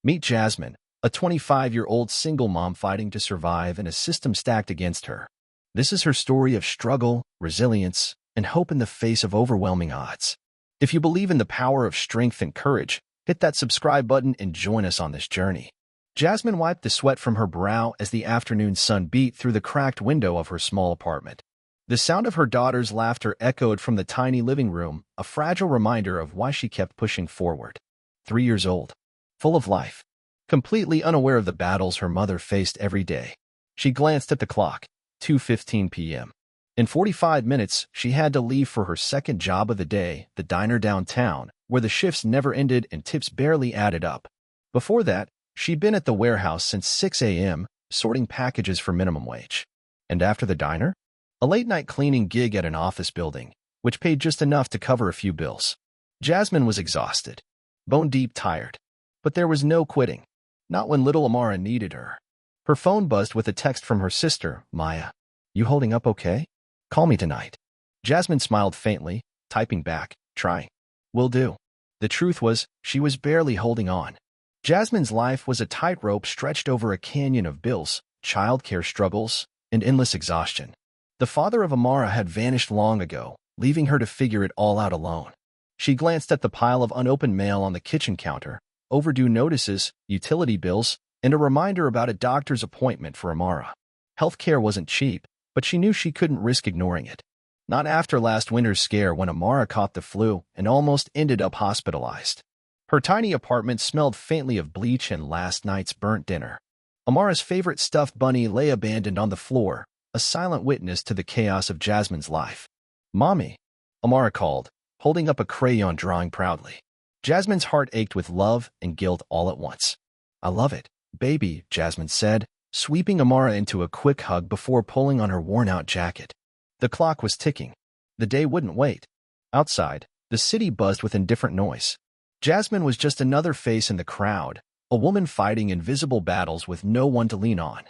Meet Jasmine, a 25-year-old single mom fighting to survive in a system stacked against her. This is her story of struggle, resilience, and hope in the face of overwhelming odds. If you believe in the power of strength and courage, hit that subscribe button and join us on this journey. Jasmine wiped the sweat from her brow as the afternoon sun beat through the cracked window of her small apartment. The sound of her daughter's laughter echoed from the tiny living room, a fragile reminder of why she kept pushing forward. 3 years old, full of life, completely unaware of the battles her mother faced every day. She glanced at the clock, 2:15 p.m. In 45 minutes, she had to leave for her second job of the day, the diner downtown, where the shifts never ended and tips barely added up. Before that, she'd been at the warehouse since 6 a.m., sorting packages for minimum wage. And after the diner? A late-night cleaning gig at an office building, which paid just enough to cover a few bills. Jasmine was exhausted, bone-deep tired. But there was no quitting. Not when little Amara needed her. Her phone buzzed with a text from her sister, Maya. "You holding up okay? Call me tonight." Jasmine smiled faintly, typing back, "Trying. Will do." The truth was, she was barely holding on. Jasmine's life was a tightrope stretched over a canyon of bills, childcare struggles, and endless exhaustion. The father of Amara had vanished long ago, leaving her to figure it all out alone. She glanced at the pile of unopened mail on the kitchen counter, overdue notices, utility bills, and a reminder about a doctor's appointment for Amara. Healthcare wasn't cheap, but she knew she couldn't risk ignoring it. Not after last winter's scare when Amara caught the flu and almost ended up hospitalized. Her tiny apartment smelled faintly of bleach and last night's burnt dinner. Amara's favorite stuffed bunny lay abandoned on the floor, a silent witness to the chaos of Jasmine's life. "Mommy," Amara called, holding up a crayon drawing proudly. Jasmine's heart ached with love and guilt all at once. "I love it, baby," Jasmine said, sweeping Amara into a quick hug before pulling on her worn-out jacket. The clock was ticking. The day wouldn't wait. Outside, the city buzzed with indifferent noise. Jasmine was just another face in the crowd, a woman fighting invisible battles with no one to lean on.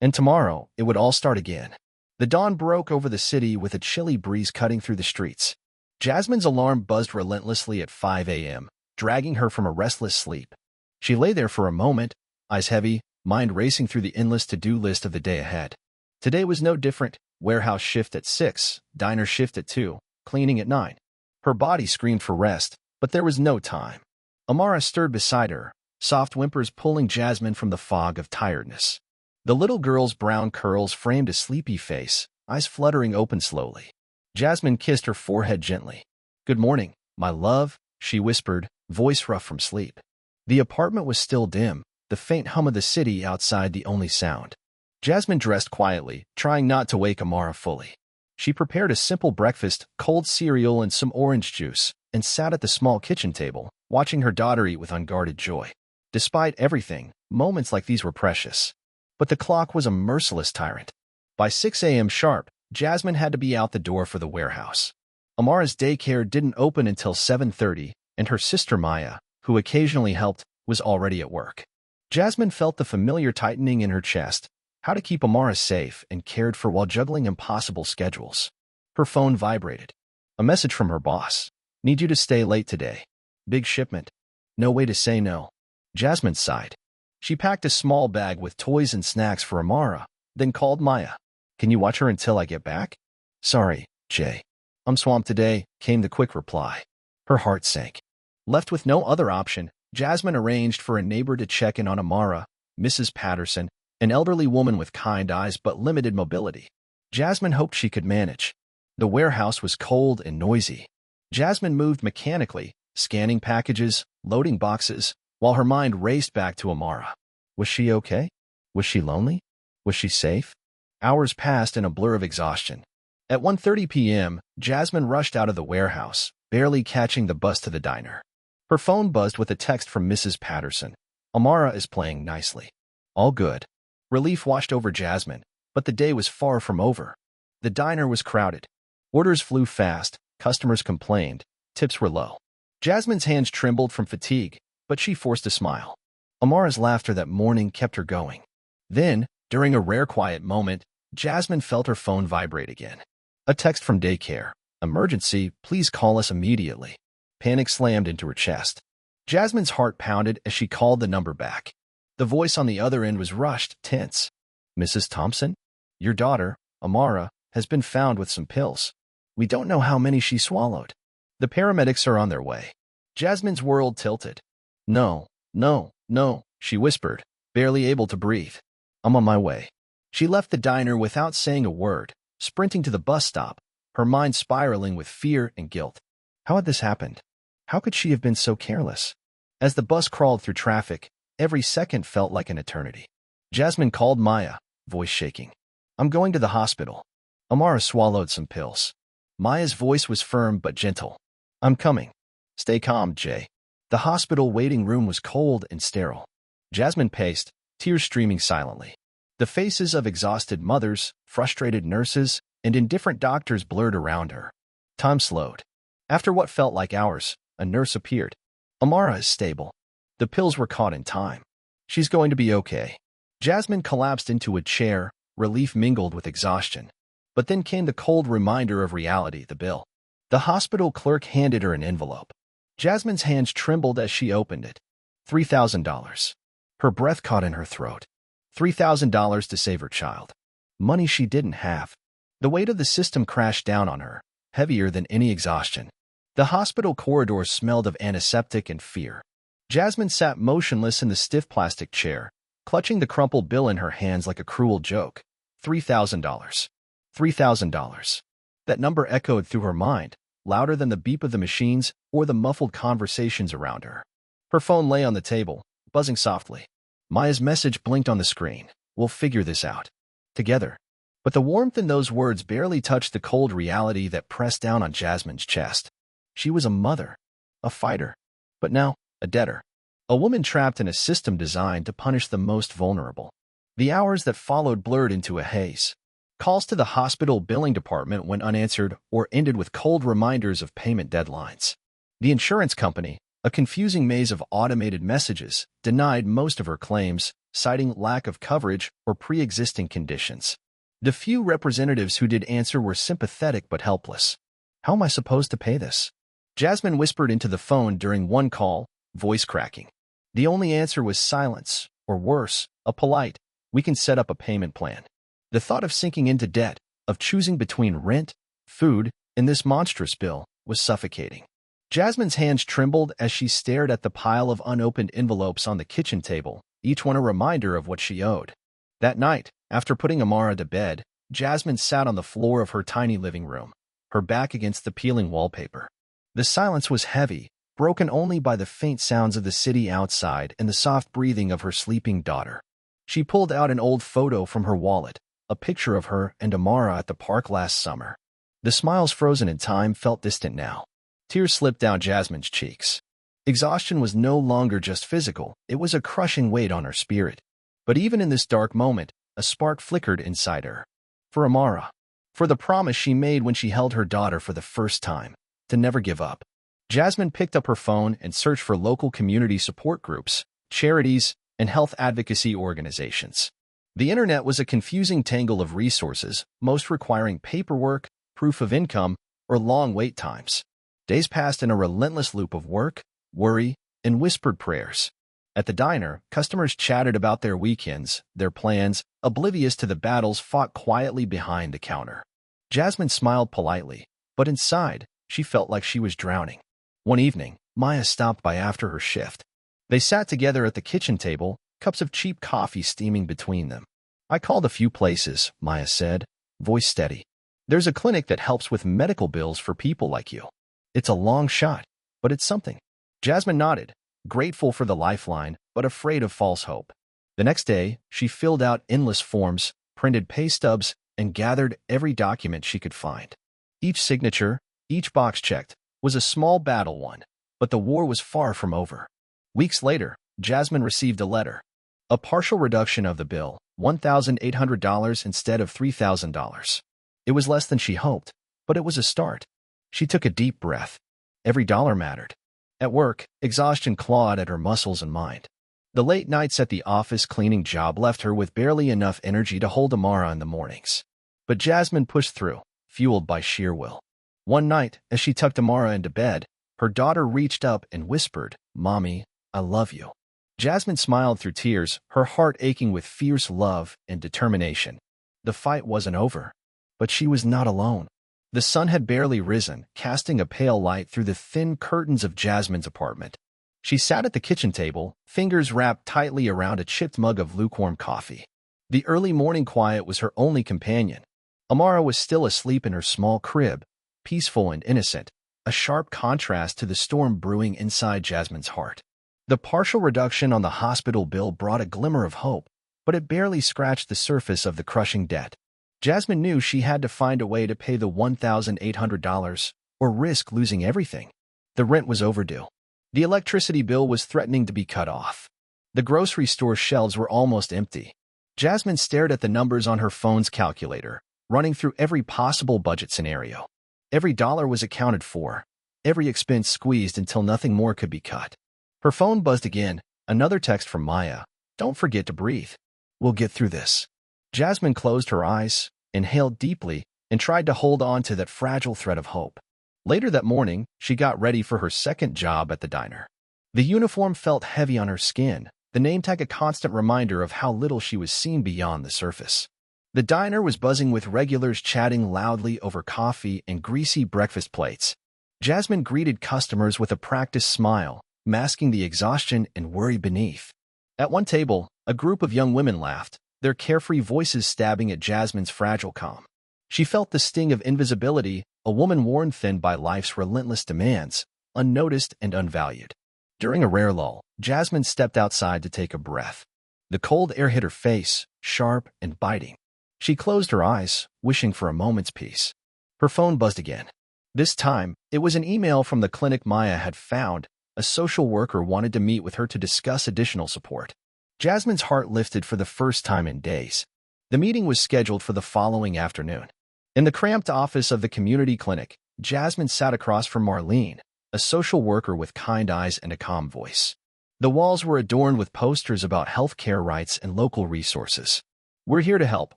And tomorrow, it would all start again. The dawn broke over the city with a chilly breeze cutting through the streets. Jasmine's alarm buzzed relentlessly at 5 a.m., dragging her from a restless sleep. She lay there for a moment, eyes heavy, mind racing through the endless to-do list of the day ahead. Today was no different. Warehouse shift at 6, diner shift at 2, cleaning at 9. Her body screamed for rest, but there was no time. Amara stirred beside her, soft whimpers pulling Jasmine from the fog of tiredness. The little girl's brown curls framed a sleepy face, eyes fluttering open slowly. Jasmine kissed her forehead gently. "Good morning, my love," she whispered, voice rough from sleep. The apartment was still dim, the faint hum of the city outside the only sound. Jasmine dressed quietly, trying not to wake Amara fully. She prepared a simple breakfast, cold cereal and some orange juice, and sat at the small kitchen table, watching her daughter eat with unguarded joy. Despite everything, moments like these were precious. But the clock was a merciless tyrant. By 6 a.m. sharp, Jasmine had to be out the door for the warehouse. Amara's daycare didn't open until 7:30, and her sister Maya, who occasionally helped, was already at work. Jasmine felt the familiar tightening in her chest, how to keep Amara safe and cared for while juggling impossible schedules. Her phone vibrated. A message from her boss. "Need you to stay late today. Big shipment. No way to say no." Jasmine sighed. She packed a small bag with toys and snacks for Amara, then called Maya. "Can you watch her until I get back?" "Sorry, Jay. I'm swamped today," came the quick reply. Her heart sank. Left with no other option, Jasmine arranged for a neighbor to check in on Amara, Mrs. Patterson, an elderly woman with kind eyes but limited mobility. Jasmine hoped she could manage. The warehouse was cold and noisy. Jasmine moved mechanically, scanning packages, loading boxes, while her mind raced back to Amara. Was she okay? Was she lonely? Was she safe? Hours passed in a blur of exhaustion. At 1:30 p.m., Jasmine rushed out of the warehouse, barely catching the bus to the diner. Her phone buzzed with a text from Mrs. Patterson. "Amara is playing nicely." All good. Relief washed over Jasmine, but the day was far from over. The diner was crowded. Orders flew fast, customers complained, tips were low. Jasmine's hands trembled from fatigue, but she forced a smile. Amara's laughter that morning kept her going. Then, during a rare quiet moment, Jasmine felt her phone vibrate again. A text from daycare. "Emergency, please call us immediately." Panic slammed into her chest. Jasmine's heart pounded as she called the number back. The voice on the other end was rushed, tense. "Mrs. Thompson? Your daughter, Amara, has been found with some pills. We don't know how many she swallowed. The paramedics are on their way." Jasmine's world tilted. "No, no, no," she whispered, barely able to breathe. "I'm on my way." She left the diner without saying a word, sprinting to the bus stop, her mind spiraling with fear and guilt. How had this happened? How could she have been so careless? As the bus crawled through traffic, every second felt like an eternity. Jasmine called Maya, voice shaking. "I'm going to the hospital." Amara swallowed some pills. Maya's voice was firm but gentle. "I'm coming. Stay calm, Jay." The hospital waiting room was cold and sterile. Jasmine paced, tears streaming silently. The faces of exhausted mothers, frustrated nurses, and indifferent doctors blurred around her. Time slowed. After what felt like hours, a nurse appeared. "Amara is stable. The pills were caught in time. She's going to be okay." Jasmine collapsed into a chair, relief mingled with exhaustion. But then came the cold reminder of reality, the bill. The hospital clerk handed her an envelope. Jasmine's hands trembled as she opened it. $3,000. Her breath caught in her throat. $3,000 to save her child. Money she didn't have. The weight of the system crashed down on her, heavier than any exhaustion. The hospital corridors smelled of antiseptic and fear. Jasmine sat motionless in the stiff plastic chair, clutching the crumpled bill in her hands like a cruel joke. $3,000. $3,000. That number echoed through her mind, louder than the beep of the machines or the muffled conversations around her. Her phone lay on the table, buzzing softly. Maya's message blinked on the screen. "We'll figure this out. Together." But the warmth in those words barely touched the cold reality that pressed down on Jasmine's chest. She was a mother, a fighter, but now a debtor. A woman trapped in a system designed to punish the most vulnerable. The hours that followed blurred into a haze. Calls to the hospital billing department went unanswered or ended with cold reminders of payment deadlines. The insurance company, a confusing maze of automated messages, denied most of her claims, citing lack of coverage or pre-existing conditions. The few representatives who did answer were sympathetic but helpless. "How am I supposed to pay this?" Jasmine whispered into the phone during one call, voice cracking. The only answer was silence, or worse, a polite, "We can set up a payment plan." The thought of sinking into debt, of choosing between rent, food, and this monstrous bill, was suffocating. Jasmine's hands trembled as she stared at the pile of unopened envelopes on the kitchen table, each one a reminder of what she owed. That night, after putting Amara to bed, Jasmine sat on the floor of her tiny living room, her back against the peeling wallpaper. The silence was heavy, broken only by the faint sounds of the city outside and the soft breathing of her sleeping daughter. She pulled out an old photo from her wallet, a picture of her and Amara at the park last summer. The smiles frozen in time felt distant now. Tears slipped down Jasmine's cheeks. Exhaustion was no longer just physical, it was a crushing weight on her spirit. But even in this dark moment, a spark flickered inside her. For Amara. For the promise she made when she held her daughter for the first time, to never give up. Jasmine picked up her phone and searched for local community support groups, charities, and health advocacy organizations. The internet was a confusing tangle of resources, most requiring paperwork, proof of income, or long wait times. Days passed in a relentless loop of work, worry, and whispered prayers. At the diner, customers chatted about their weekends, their plans, oblivious to the battles fought quietly behind the counter. Jasmine smiled politely, but inside, she felt like she was drowning. One evening, Maya stopped by after her shift. They sat together at the kitchen table, cups of cheap coffee steaming between them. "I called a few places," Maya said, voice steady. "There's a clinic that helps with medical bills for people like you. It's a long shot, but it's something." Jasmine nodded, grateful for the lifeline, but afraid of false hope. The next day, she filled out endless forms, printed pay stubs, and gathered every document she could find. Each signature, each box checked, was a small battle won, but the war was far from over. Weeks later, Jasmine received a letter. A partial reduction of the bill, $1,800 instead of $3,000. It was less than she hoped, but it was a start. She took a deep breath. Every dollar mattered. At work, exhaustion clawed at her muscles and mind. The late nights at the office cleaning job left her with barely enough energy to hold Amara in the mornings. But Jasmine pushed through, fueled by sheer will. One night, as she tucked Amara into bed, her daughter reached up and whispered, "Mommy, I love you." Jasmine smiled through tears, her heart aching with fierce love and determination. The fight wasn't over, but she was not alone. The sun had barely risen, casting a pale light through the thin curtains of Jasmine's apartment. She sat at the kitchen table, fingers wrapped tightly around a chipped mug of lukewarm coffee. The early morning quiet was her only companion. Amara was still asleep in her small crib, peaceful and innocent, a sharp contrast to the storm brewing inside Jasmine's heart. The partial reduction on the hospital bill brought a glimmer of hope, but it barely scratched the surface of the crushing debt. Jasmine knew she had to find a way to pay the $1,800 or risk losing everything. The rent was overdue. The electricity bill was threatening to be cut off. The grocery store shelves were almost empty. Jasmine stared at the numbers on her phone's calculator, running through every possible budget scenario. Every dollar was accounted for, every expense squeezed until nothing more could be cut. Her phone buzzed again, another text from Maya. "Don't forget to breathe. We'll get through this." Jasmine closed her eyes, inhaled deeply, and tried to hold on to that fragile thread of hope. Later that morning, she got ready for her second job at the diner. The uniform felt heavy on her skin, the name tag a constant reminder of how little she was seen beyond the surface. The diner was buzzing with regulars chatting loudly over coffee and greasy breakfast plates. Jasmine greeted customers with a practiced smile, masking the exhaustion and worry beneath. At one table, a group of young women laughed, their carefree voices stabbing at Jasmine's fragile calm. She felt the sting of invisibility, a woman worn thin by life's relentless demands, unnoticed and unvalued. During a rare lull, Jasmine stepped outside to take a breath. The cold air hit her face, sharp and biting. She closed her eyes, wishing for a moment's peace. Her phone buzzed again. This time, it was an email from the clinic Maya had found. A social worker wanted to meet with her to discuss additional support. Jasmine's heart lifted for the first time in days. The meeting was scheduled for the following afternoon. In the cramped office of the community clinic, Jasmine sat across from Marlene, a social worker with kind eyes and a calm voice. The walls were adorned with posters about healthcare rights and local resources. "We're here to help,"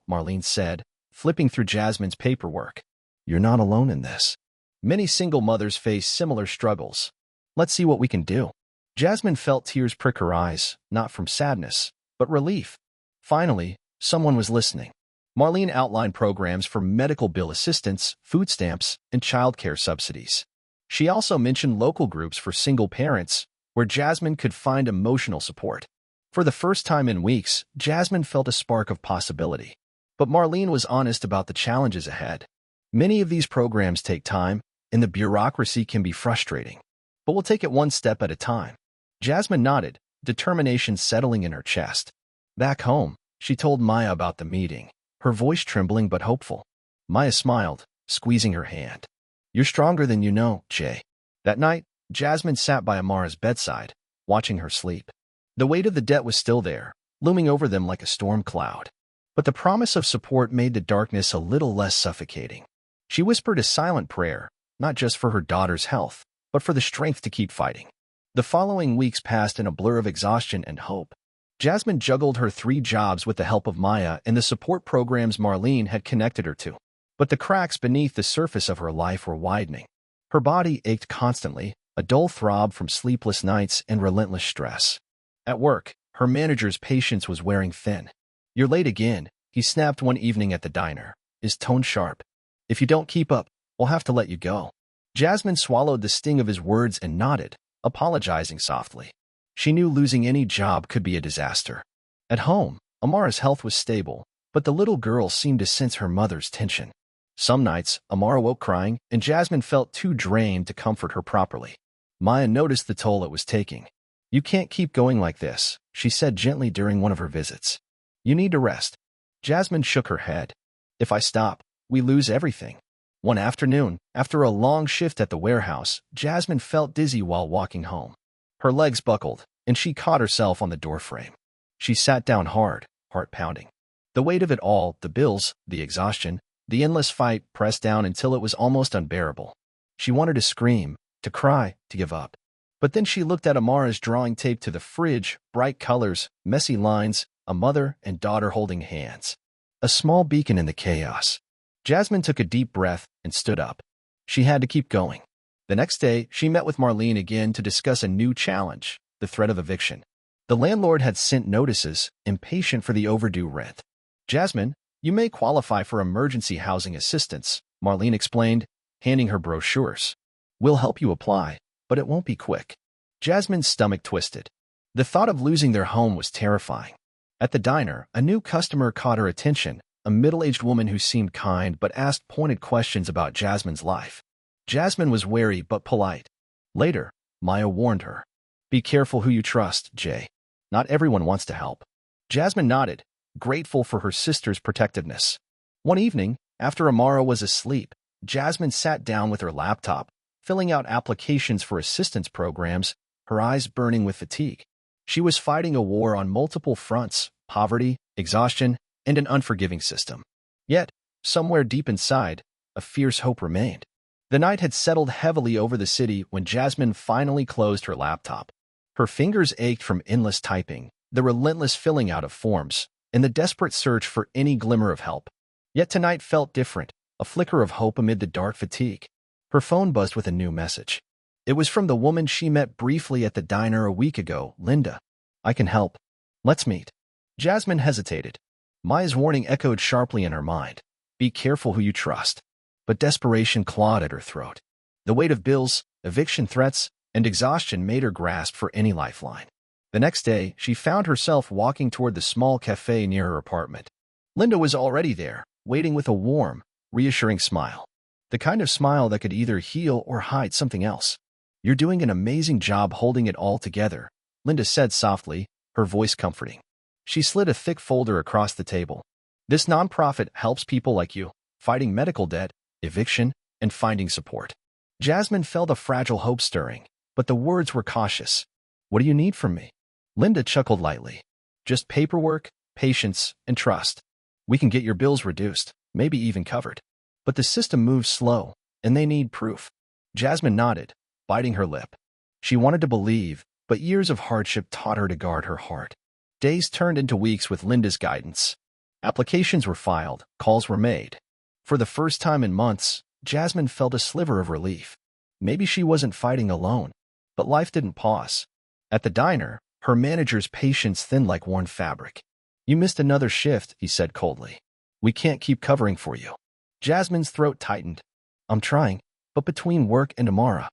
Marlene said, flipping through Jasmine's paperwork. "You're not alone in this. Many single mothers face similar struggles. Let's see what we can do." Jasmine felt tears prick her eyes, not from sadness, but relief. Finally, someone was listening. Marlene outlined programs for medical bill assistance, food stamps, and childcare subsidies. She also mentioned local groups for single parents, where Jasmine could find emotional support. For the first time in weeks, Jasmine felt a spark of possibility. But Marlene was honest about the challenges ahead. Many of these programs take time, and the bureaucracy can be frustrating. But we'll take it one step at a time. Jasmine nodded, determination settling in her chest. Back home, she told Maya about the meeting, her voice trembling but hopeful. Maya smiled, squeezing her hand. "You're stronger than you know, Jay." That night, Jasmine sat by Amara's bedside, watching her sleep. The weight of the debt was still there, looming over them like a storm cloud. But the promise of support made the darkness a little less suffocating. She whispered a silent prayer, not just for her daughter's health, but for the strength to keep fighting. The following weeks passed in a blur of exhaustion and hope. Jasmine juggled her 3 jobs with the help of Maya and the support programs Marlene had connected her to. But the cracks beneath the surface of her life were widening. Her body ached constantly, a dull throb from sleepless nights and relentless stress. At work, her manager's patience was wearing thin. "You're late again," he snapped one evening at the diner, his tone sharp. "If you don't keep up, we'll have to let you go." Jasmine swallowed the sting of his words and nodded, apologizing softly. She knew losing any job could be a disaster. At home, Amara's health was stable, but the little girl seemed to sense her mother's tension. Some nights, Amara woke crying, and Jasmine felt too drained to comfort her properly. Maya noticed the toll it was taking. "You can't keep going like this," she said gently during one of her visits. "You need to rest." Jasmine shook her head. "If I stop, we lose everything." One afternoon, after a long shift at the warehouse, Jasmine felt dizzy while walking home. Her legs buckled, and she caught herself on the doorframe. She sat down hard, heart pounding. The weight of it all, the bills, the exhaustion, the endless fight, pressed down until it was almost unbearable. She wanted to scream, to cry, to give up. But then she looked at Amara's drawing taped to the fridge, bright colors, messy lines, a mother and daughter holding hands. A small beacon in the chaos. Jasmine took a deep breath and stood up. She had to keep going. The next day, she met with Marlene again to discuss a new challenge, the threat of eviction. The landlord had sent notices, impatient for the overdue rent. Jasmine, you may qualify for emergency housing assistance, Marlene explained, handing her brochures. We'll help you apply, but it won't be quick. Jasmine's stomach twisted. The thought of losing their home was terrifying. At the diner, a new customer caught her attention, a middle-aged woman who seemed kind but asked pointed questions about Jasmine's life. Jasmine was wary but polite. Later, Maya warned her. Be careful who you trust, Jay. Not everyone wants to help. Jasmine nodded, grateful for her sister's protectiveness. One evening, after Amara was asleep, Jasmine sat down with her laptop, filling out applications for assistance programs, her eyes burning with fatigue. She was fighting a war on multiple fronts: poverty, exhaustion, and an unforgiving system. Yet, somewhere deep inside, a fierce hope remained. The night had settled heavily over the city when Jasmine finally closed her laptop. Her fingers ached from endless typing, the relentless filling out of forms, and the desperate search for any glimmer of help. Yet tonight felt different, a flicker of hope amid the dark fatigue. Her phone buzzed with a new message. It was from the woman she met briefly at the diner a week ago, Linda. I can help. Let's meet. Jasmine hesitated. Maya's warning echoed sharply in her mind. Be careful who you trust. But desperation clawed at her throat. The weight of bills, eviction threats, and exhaustion made her grasp for any lifeline. The next day, she found herself walking toward the small cafe near her apartment. Linda was already there, waiting with a warm, reassuring smile. The kind of smile that could either heal or hide something else. You're doing an amazing job holding it all together, Linda said softly, her voice comforting. She slid a thick folder across the table. This nonprofit helps people like you, fighting medical debt, eviction, and finding support. Jasmine felt a fragile hope stirring, but the words were cautious. What do you need from me? Linda chuckled lightly. Just paperwork, patience, and trust. We can get your bills reduced, maybe even covered. But the system moves slow, and they need proof. Jasmine nodded, biting her lip. She wanted to believe, but years of hardship taught her to guard her heart. Days turned into weeks with Linda's guidance. Applications were filed, calls were made. For the first time in months, Jasmine felt a sliver of relief. Maybe she wasn't fighting alone, but life didn't pause. At the diner, her manager's patience thinned like worn fabric. You missed another shift, he said coldly. We can't keep covering for you. Jasmine's throat tightened. I'm trying, but between work and Amara,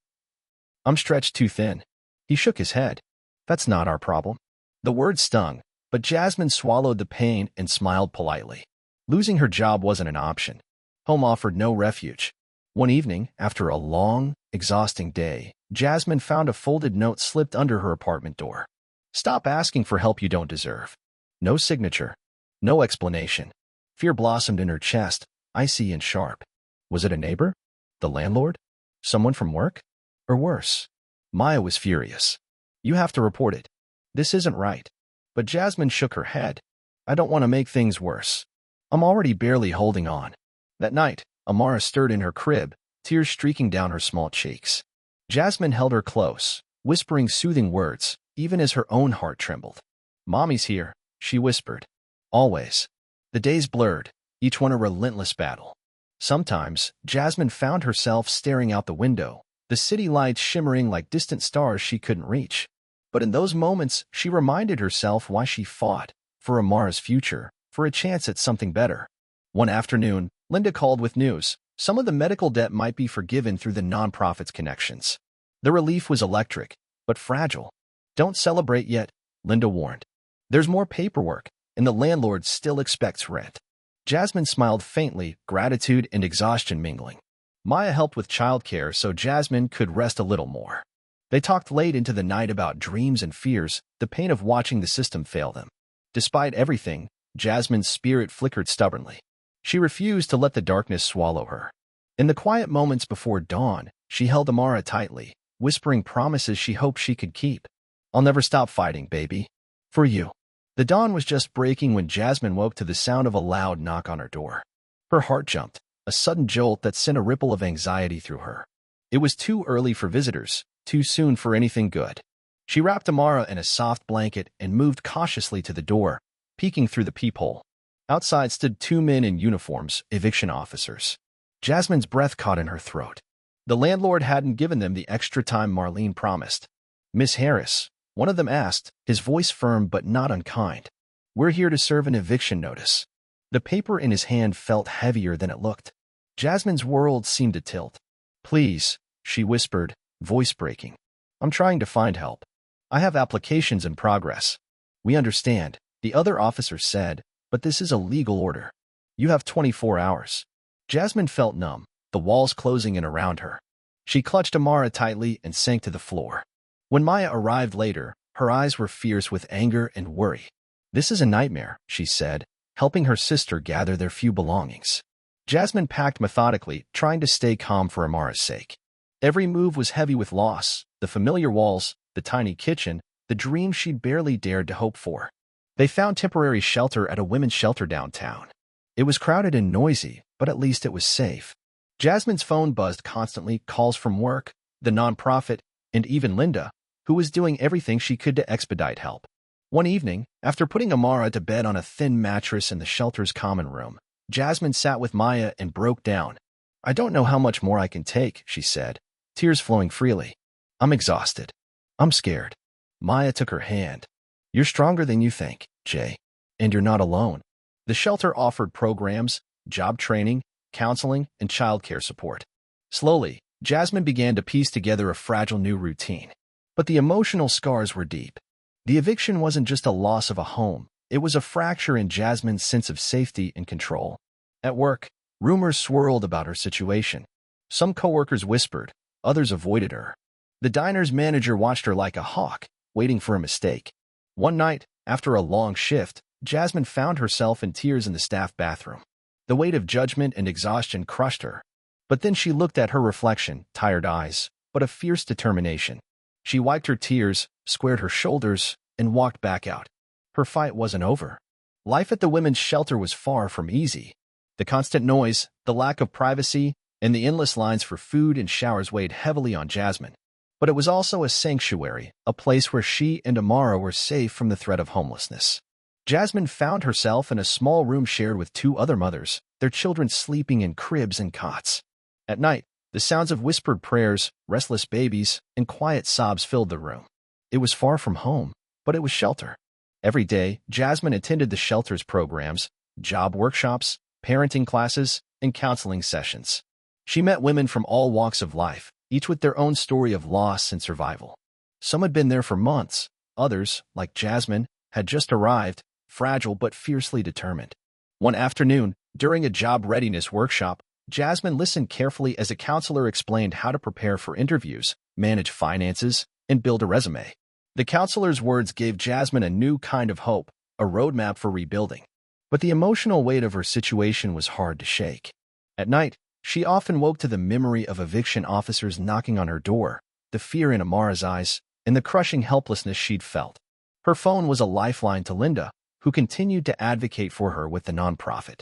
I'm stretched too thin. He shook his head. That's not our problem. The words stung, but Jasmine swallowed the pain and smiled politely. Losing her job wasn't an option. Home offered no refuge. One evening, after a long, exhausting day, Jasmine found a folded note slipped under her apartment door. Stop asking for help you don't deserve. No signature. No explanation. Fear blossomed in her chest, icy and sharp. Was it a neighbor? The landlord? Someone from work? Or worse? Maya was furious. You have to report it. This isn't right. But Jasmine shook her head. I don't want to make things worse. I'm already barely holding on. That night, Amara stirred in her crib, tears streaking down her small cheeks. Jasmine held her close, whispering soothing words, even as her own heart trembled. Mommy's here, she whispered. Always. The days blurred, each one a relentless battle. Sometimes, Jasmine found herself staring out the window, the city lights shimmering like distant stars she couldn't reach. But in those moments, she reminded herself why she fought, for Amara's future, for a chance at something better. One afternoon, Linda called with news. Some of the medical debt might be forgiven through the nonprofit's connections. The relief was electric, but fragile. Don't celebrate yet, Linda warned. There's more paperwork, and the landlord still expects rent. Jasmine smiled faintly, gratitude and exhaustion mingling. Maya helped with childcare so Jasmine could rest a little more. They talked late into the night about dreams and fears, the pain of watching the system fail them. Despite everything, Jasmine's spirit flickered stubbornly. She refused to let the darkness swallow her. In the quiet moments before dawn, she held Amara tightly, whispering promises she hoped she could keep. I'll never stop fighting, baby. For you. The dawn was just breaking when Jasmine woke to the sound of a loud knock on her door. Her heart jumped, a sudden jolt that sent a ripple of anxiety through her. It was too early for visitors, too soon for anything good. She wrapped Amara in a soft blanket and moved cautiously to the door, peeking through the peephole. Outside stood two men in uniforms, eviction officers. Jasmine's breath caught in her throat. The landlord hadn't given them the extra time Marlene promised. "Miss Harris," one of them asked, his voice firm but not unkind. "We're here to serve an eviction notice." The paper in his hand felt heavier than it looked. Jasmine's world seemed to tilt. "Please," she whispered, voice breaking. "I'm trying to find help. I have applications in progress." "We understand," the other officer said, "but this is a legal order. You have 24 hours. Jasmine felt numb, the walls closing in around her. She clutched Amara tightly and sank to the floor. When Maya arrived later, her eyes were fierce with anger and worry. "This is a nightmare," she said, helping her sister gather their few belongings. Jasmine packed methodically, trying to stay calm for Amara's sake. Every move was heavy with loss, the familiar walls, the tiny kitchen, the dream she'd barely dared to hope for. They found temporary shelter at a women's shelter downtown. It was crowded and noisy, but at least it was safe. Jasmine's phone buzzed constantly, calls from work, the nonprofit, and even Linda, who was doing everything she could to expedite help. One evening, after putting Amara to bed on a thin mattress in the shelter's common room, Jasmine sat with Maya and broke down. "I don't know how much more I can take," she said, tears flowing freely. "I'm exhausted. I'm scared." Maya took her hand. "You're stronger than you think, Jay. And you're not alone." The shelter offered programs, job training, counseling, and childcare support. Slowly, Jasmine began to piece together a fragile new routine. But the emotional scars were deep. The eviction wasn't just a loss of a home. It was a fracture in Jasmine's sense of safety and control. At work, rumors swirled about her situation. Some coworkers whispered, others avoided her. The diner's manager watched her like a hawk, waiting for a mistake. One night, after a long shift, Jasmine found herself in tears in the staff bathroom. The weight of judgment and exhaustion crushed her. But then she looked at her reflection, tired eyes, but a fierce determination. She wiped her tears, squared her shoulders, and walked back out. Her fight wasn't over. Life at the women's shelter was far from easy. The constant noise, the lack of privacy, and the endless lines for food and showers weighed heavily on Jasmine. But it was also a sanctuary, a place where she and Amara were safe from the threat of homelessness. Jasmine found herself in a small room shared with two other mothers, their children sleeping in cribs and cots. At night, the sounds of whispered prayers, restless babies, and quiet sobs filled the room. It was far from home, but it was shelter. Every day, Jasmine attended the shelter's programs, job workshops, parenting classes, and counseling sessions. She met women from all walks of life, each with their own story of loss and survival. Some had been there for months. Others, like Jasmine, had just arrived, fragile but fiercely determined. One afternoon, during a job readiness workshop, Jasmine listened carefully as a counselor explained how to prepare for interviews, manage finances, and build a resume. The counselor's words gave Jasmine a new kind of hope, a roadmap for rebuilding. But the emotional weight of her situation was hard to shake. At night, she often woke to the memory of eviction officers knocking on her door, the fear in Amara's eyes, and the crushing helplessness she'd felt. Her phone was a lifeline to Linda, who continued to advocate for her with the nonprofit.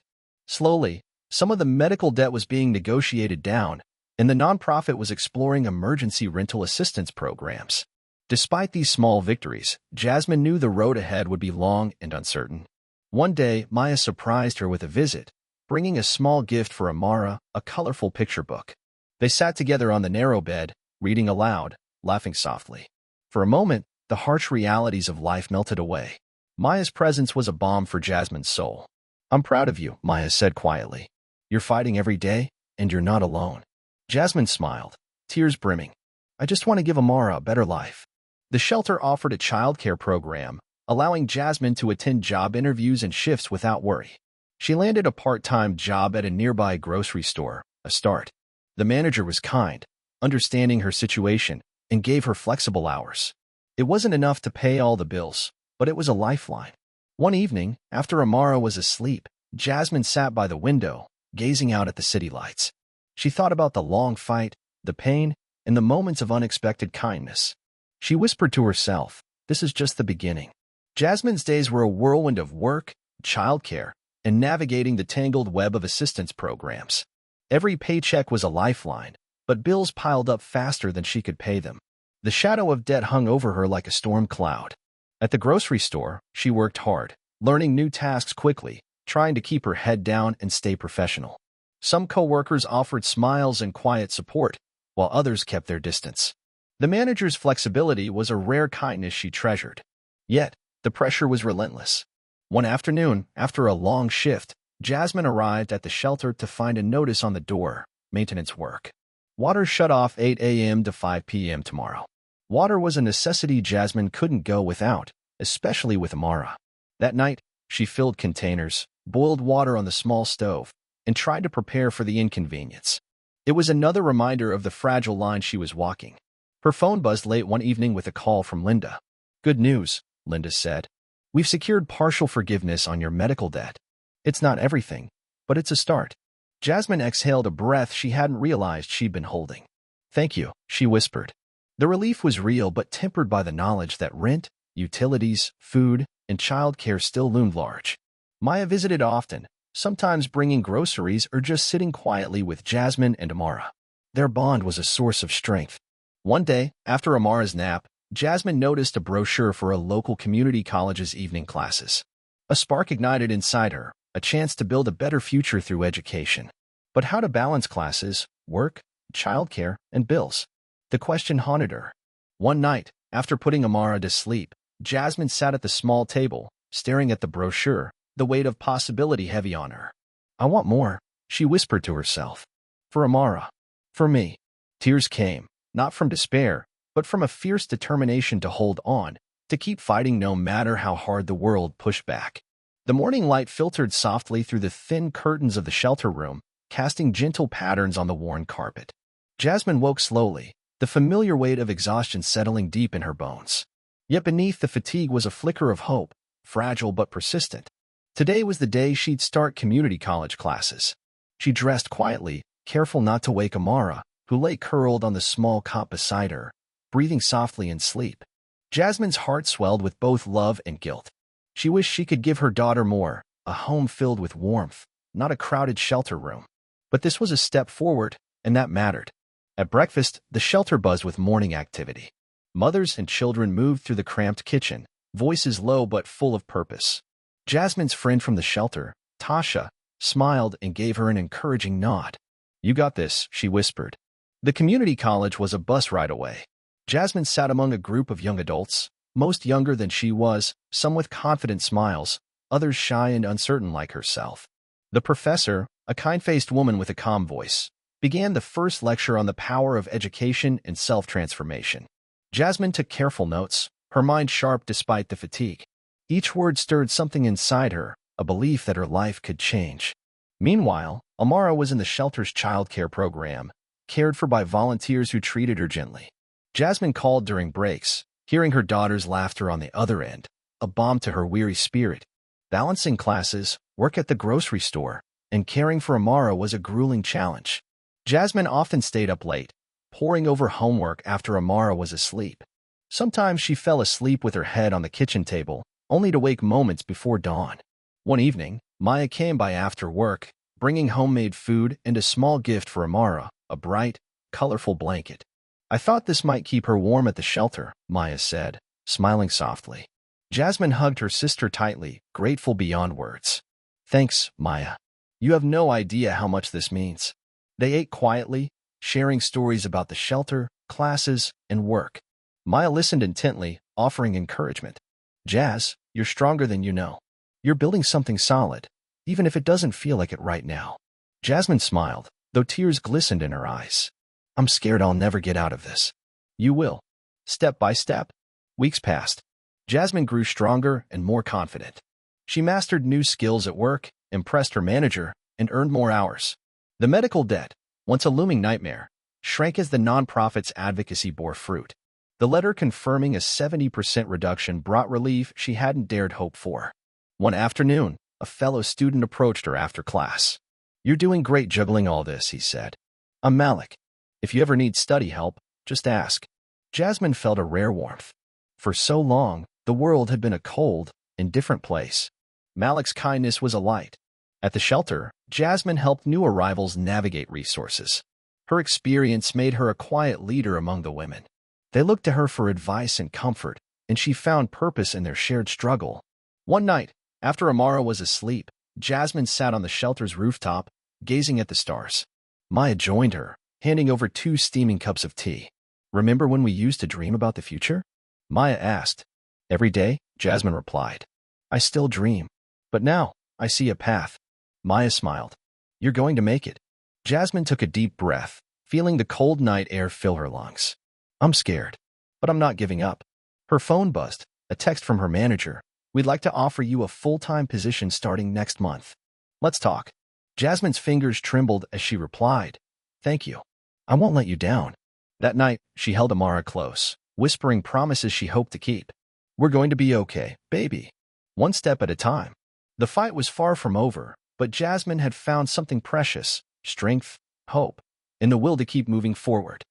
Slowly, some of the medical debt was being negotiated down, and the nonprofit was exploring emergency rental assistance programs. Despite these small victories, Jasmine knew the road ahead would be long and uncertain. One day, Maya surprised her with a visit, bringing a small gift for Amara, a colorful picture book. They sat together on the narrow bed, reading aloud, laughing softly. For a moment, the harsh realities of life melted away. Maya's presence was a balm for Jasmine's soul. "I'm proud of you," Maya said quietly. "You're fighting every day, and you're not alone." Jasmine smiled, tears brimming. "I just want to give Amara a better life." The shelter offered a childcare program, allowing Jasmine to attend job interviews and shifts without worry. She landed a part-time job at a nearby grocery store, a start. The manager was kind, understanding her situation, and gave her flexible hours. It wasn't enough to pay all the bills, but it was a lifeline. One evening, after Amara was asleep, Jasmine sat by the window, gazing out at the city lights. She thought about the long fight, the pain, and the moments of unexpected kindness. She whispered to herself, "This is just the beginning." Jasmine's days were a whirlwind of work, childcare, and navigating the tangled web of assistance programs. Every paycheck was a lifeline, but bills piled up faster than she could pay them. The shadow of debt hung over her like a storm cloud. At the grocery store, she worked hard, learning new tasks quickly, trying to keep her head down and stay professional. Some coworkers offered smiles and quiet support, while others kept their distance. The manager's flexibility was a rare kindness she treasured. Yet, the pressure was relentless. One afternoon, after a long shift, Jasmine arrived at the shelter to find a notice on the door, maintenance work. Water shut off 8 a.m. to 5 p.m. tomorrow. Water was a necessity Jasmine couldn't go without, especially with Amara. That night, she filled containers, boiled water on the small stove, and tried to prepare for the inconvenience. It was another reminder of the fragile line she was walking. Her phone buzzed late one evening with a call from Linda. "Good news," Linda said. "We've secured partial forgiveness on your medical debt. It's not everything, but it's a start." Jasmine exhaled a breath she hadn't realized she'd been holding. "Thank you," she whispered. The relief was real but tempered by the knowledge that rent, utilities, food, and childcare still loomed large. Maya visited often, sometimes bringing groceries or just sitting quietly with Jasmine and Amara. Their bond was a source of strength. One day, after Amara's nap, Jasmine noticed a brochure for a local community college's evening classes. A spark ignited inside her, a chance to build a better future through education. But how to balance classes, work, childcare, and bills? The question haunted her. One night, after putting Amara to sleep, Jasmine sat at the small table, staring at the brochure, the weight of possibility heavy on her. "I want more," she whispered to herself. "For Amara. For me." Tears came, not from despair, but from a fierce determination to hold on, to keep fighting no matter how hard the world pushed back. The morning light filtered softly through the thin curtains of the shelter room, casting gentle patterns on the worn carpet. Jasmine woke slowly, the familiar weight of exhaustion settling deep in her bones. Yet beneath the fatigue was a flicker of hope, fragile but persistent. Today was the day she'd start community college classes. She dressed quietly, careful not to wake Amara, who lay curled on the small cot beside her, breathing softly in sleep. Jasmine's heart swelled with both love and guilt. She wished she could give her daughter more, a home filled with warmth, not a crowded shelter room. But this was a step forward, and that mattered. At breakfast, the shelter buzzed with morning activity. Mothers and children moved through the cramped kitchen, voices low but full of purpose. Jasmine's friend from the shelter, Tasha, smiled and gave her an encouraging nod. "You got this," she whispered. The community college was a bus ride away. Jasmine sat among a group of young adults, most younger than she was, some with confident smiles, others shy and uncertain like herself. The professor, a kind-faced woman with a calm voice, began the first lecture on the power of education and self-transformation. Jasmine took careful notes, her mind sharp despite the fatigue. Each word stirred something inside her, a belief that her life could change. Meanwhile, Amara was in the shelter's childcare program, cared for by volunteers who treated her gently. Jasmine called during breaks, hearing her daughter's laughter on the other end, a balm to her weary spirit. Balancing classes, work at the grocery store, and caring for Amara was a grueling challenge. Jasmine often stayed up late, poring over homework after Amara was asleep. Sometimes she fell asleep with her head on the kitchen table, only to wake moments before dawn. One evening, Maya came by after work, bringing homemade food and a small gift for Amara, a bright, colorful blanket. "I thought this might keep her warm at the shelter," Maya said, smiling softly. Jasmine hugged her sister tightly, grateful beyond words. "Thanks, Maya. You have no idea how much this means." They ate quietly, sharing stories about the shelter, classes, and work. Maya listened intently, offering encouragement. "Jazz, you're stronger than you know. You're building something solid, even if it doesn't feel like it right now." Jasmine smiled, though tears glistened in her eyes. "I'm scared I'll never get out of this." "You will." Step by step. Weeks passed. Jasmine grew stronger and more confident. She mastered new skills at work, impressed her manager, and earned more hours. The medical debt, once a looming nightmare, shrank as the nonprofit's advocacy bore fruit. The letter confirming a 70% reduction brought relief she hadn't dared hope for. One afternoon, a fellow student approached her after class. "You're doing great juggling all this," he said. "I'm Malik. If you ever need study help, just ask." Jasmine felt a rare warmth. For so long, the world had been a cold, indifferent place. Malik's kindness was a light. At the shelter, Jasmine helped new arrivals navigate resources. Her experience made her a quiet leader among the women. They looked to her for advice and comfort, and she found purpose in their shared struggle. One night, after Amara was asleep, Jasmine sat on the shelter's rooftop, gazing at the stars. Maya joined her, handing over 2 steaming cups of tea. Remember when we used to dream about the future? Maya asked. Every day, Jasmine replied. I still dream. But now, I see a path. Maya smiled. You're going to make it. Jasmine took a deep breath, feeling the cold night air fill her lungs. I'm scared, but I'm not giving up. Her phone buzzed, a text from her manager. We'd like to offer you a full-time position starting next month. Let's talk. Jasmine's fingers trembled as she replied. Thank you. I won't let you down. That night, she held Amara close, whispering promises she hoped to keep. We're going to be okay, baby. One step at a time. The fight was far from over, but Jasmine had found something precious, strength, hope, and the will to keep moving forward.